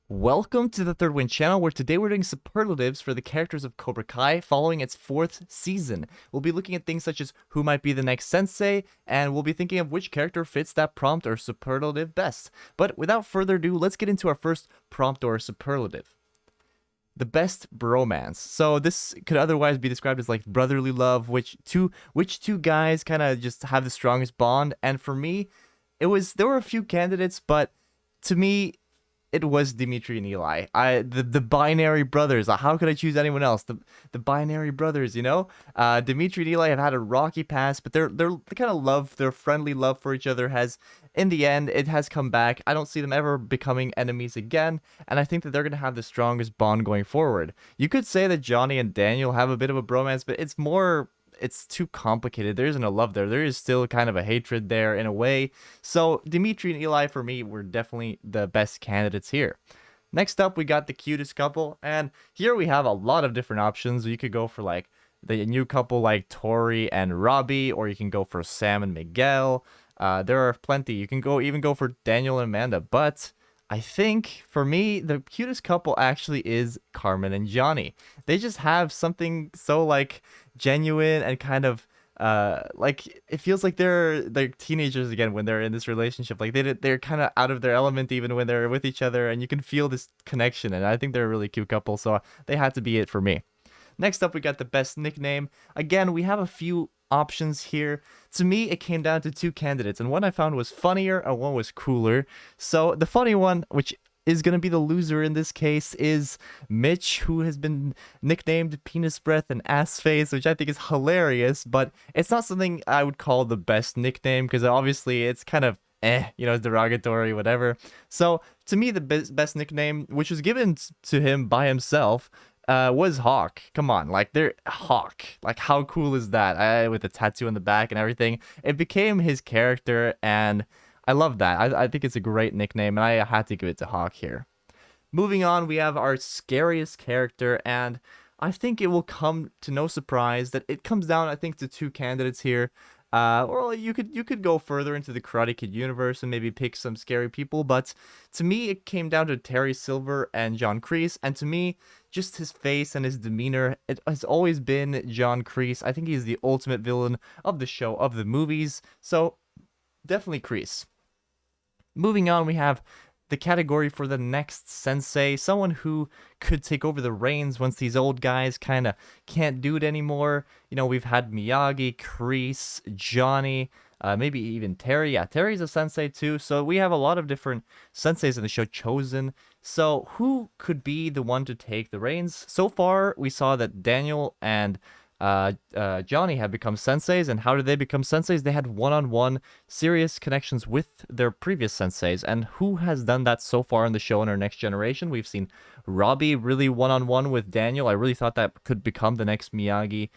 Welcome to the Third Win channel, where today we're doing superlatives for the characters of Cobra Kai following its 4th season. We'll be looking at things such as who might be the next sensei, and we'll be thinking of which character fits that prompt or superlative best. But without further ado, let's get into our first prompt or superlative. The best bromance. So this could otherwise be described as like brotherly love, which two guys kind of just have the strongest bond. And for me, there were a few candidates, but to me, it was Dimitri and Eli. The binary brothers. How could I choose anyone else? The binary brothers, you know? Dimitri and Eli have had a rocky past, but the kind of love, their friendly love for each other has, in the end, it has come back. I don't see them ever becoming enemies again, and I think that they're gonna have the strongest bond going forward. You could say that Johnny and Daniel have a bit of a bromance, but it's too complicated. There isn't a love there. There is still kind of a hatred there in a way. So Dimitri and Eli, for me, were definitely the best candidates here. Next up, we got the cutest couple. And here we have a lot of different options. You could go for like the new couple like Tori and Robbie, or you can go for Sam and Miguel. There are plenty. You can even go for Daniel and Amanda. But I think, for me, the cutest couple actually is Carmen and Johnny. They just have something so, like, genuine and kind of, like, it feels like they're teenagers again when they're in this relationship. Like, they're kind of out of their element even when they're with each other, and you can feel this connection, and I think they're a really cute couple, so they had to be it for me. Next up, we got the best nickname. Again, we have a few options here. To me, it came down to two candidates, and one I found was funnier and one was cooler. So the funny one, which is going to be the loser in this case, is Mitch, who has been nicknamed Penis Breath and Ass Face, which I think is hilarious, but it's not something I would call the best nickname, because obviously it's kind of it's derogatory, whatever. So to me, the best nickname, which was given to him by himself, was Hawk. Come on, like, they're Hawk. Like, how cool is that? With the tattoo on the back and everything. It became his character, and I love that. I think it's a great nickname, and I had to give it to Hawk here. Moving on, we have our scariest character, and I think it will come to no surprise that it comes down, I think, to two candidates here. Or you could go further into the Karate Kid universe and maybe pick some scary people, but to me it came down to Terry Silver and John Kreese, and to me, just his face and his demeanor, it has always been John Kreese. I think he's the ultimate villain of the show, of the movies, so definitely Kreese. Moving on, we have the category for the next sensei, someone who could take over the reins once these old guys kind of can't do it anymore. You know, we've had Miyagi, Kreese, Johnny, maybe even Terry. Yeah, Terry's a sensei too. So we have a lot of different senseis in the show chosen. So who could be the one to take the reins? So far, we saw that Daniel and Johnny had become senseis, and how did they become senseis? They had one-on-one serious connections with their previous senseis, and who has done that so far in the show in our next generation? We've seen Robbie really one-on-one with Daniel. I really thought that could become the next Miyagi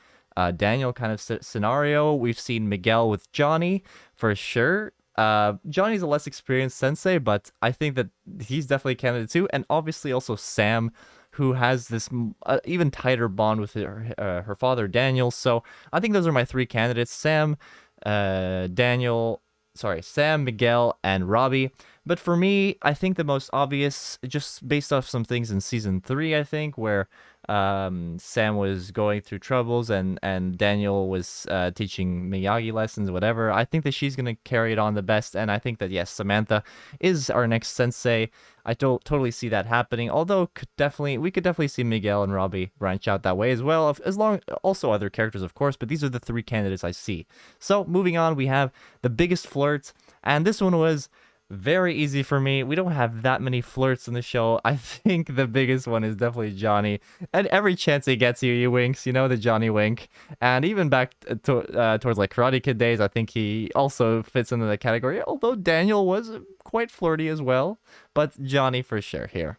Daniel kind of scenario. We've seen Miguel with Johnny for sure. Johnny's a less experienced sensei, but I think that he's definitely a candidate too, and obviously also Sam, who has this even tighter bond with her father, Daniel. So I think those are my three candidates: Sam, Sam, Miguel, and Robbie. But for me, I think the most obvious, just based off some things in season 3, I think, where Sam was going through troubles and Daniel was teaching Miyagi lessons, whatever. I think that she's going to carry it on the best, and I think that, yes, Samantha is our next sensei. I don't totally see that happening, although we could definitely see Miguel and Robbie branch out that way as well, also other characters, of course, but these are the three candidates I see. So moving on, we have the biggest flirt, and this one was very easy for me. We don't have that many flirts in the show. I think the biggest one is definitely Johnny. And every chance he gets, he winks, you know, the Johnny wink. And even back towards like Karate Kid days, I think he also fits into the category. Although Daniel was quite flirty as well. But Johnny for sure here.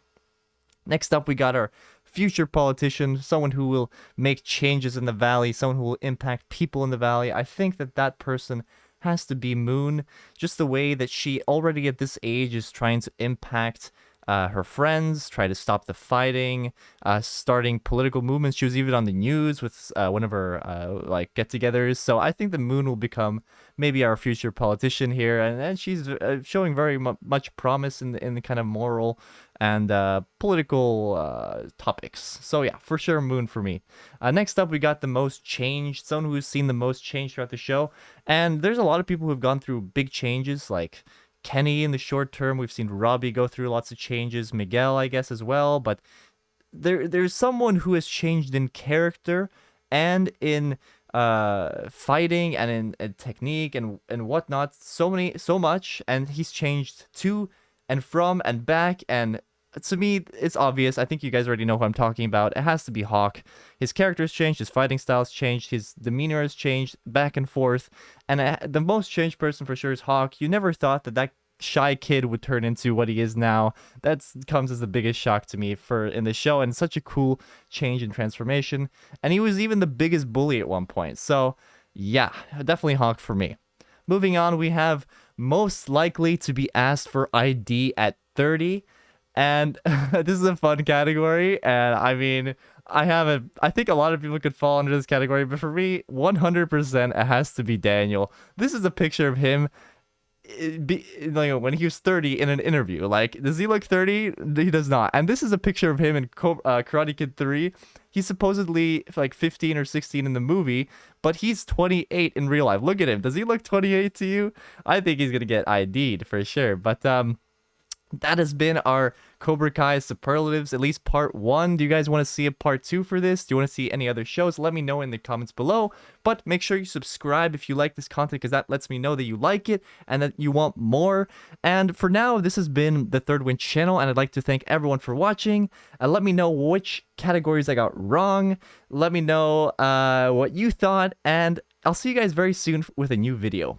Next up, we got our future politician, someone who will make changes in the valley, someone who will impact people in the valley. I think that person has to be Moon. Just the way that she already at this age is trying to impact her friends, try to stop the fighting, starting political movements. She was even on the news with one of her like get-togethers. So I think the moon will become maybe our future politician here, and she's showing very much promise in the kind of moral and political topics. So yeah, for sure, moon for me. Next up, we got the most changed, someone who's seen the most change throughout the show, and there's a lot of people who have gone through big changes, like Kenny in the short term. We've seen Robbie go through lots of changes, Miguel, I guess, as well, but there's someone who has changed in character and in fighting and in technique and whatnot, so much, and he's changed to and from and back, and to me it's obvious. I think you guys already know who I'm talking about. It has to be Hawk. His character's changed, his fighting style's changed, his demeanor has changed back and forth, and the most changed person for sure is Hawk. You never thought that shy kid would turn into what he is now. That comes as the biggest shock to me in the show, and such a cool change and transformation. And he was even the biggest bully at one point. So yeah, definitely Hawk for me. Moving on, we have most likely to be asked for ID at 30. And this is a fun category, and I mean, I think a lot of people could fall under this category, but for me, 100% it has to be Daniel. This is a picture of him like when he was 30 in an interview. Like, does he look 30? He does not. And this is a picture of him in Karate Kid 3. He's supposedly like 15 or 16 in the movie, but he's 28 in real life. Look at him. Does he look 28 to you? I think he's gonna get ID'd for sure. But that has been our Cobra Kai Superlatives, at least part 1. Do you guys want to see a part 2 for this? Do you want to see any other shows? Let me know in the comments below. But make sure you subscribe if you like this content, because that lets me know that you like it and that you want more. And for now, this has been the Third Wind channel, and I'd like to thank everyone for watching. Let me know which categories I got wrong. Let me know what you thought, and I'll see you guys very soon with a new video.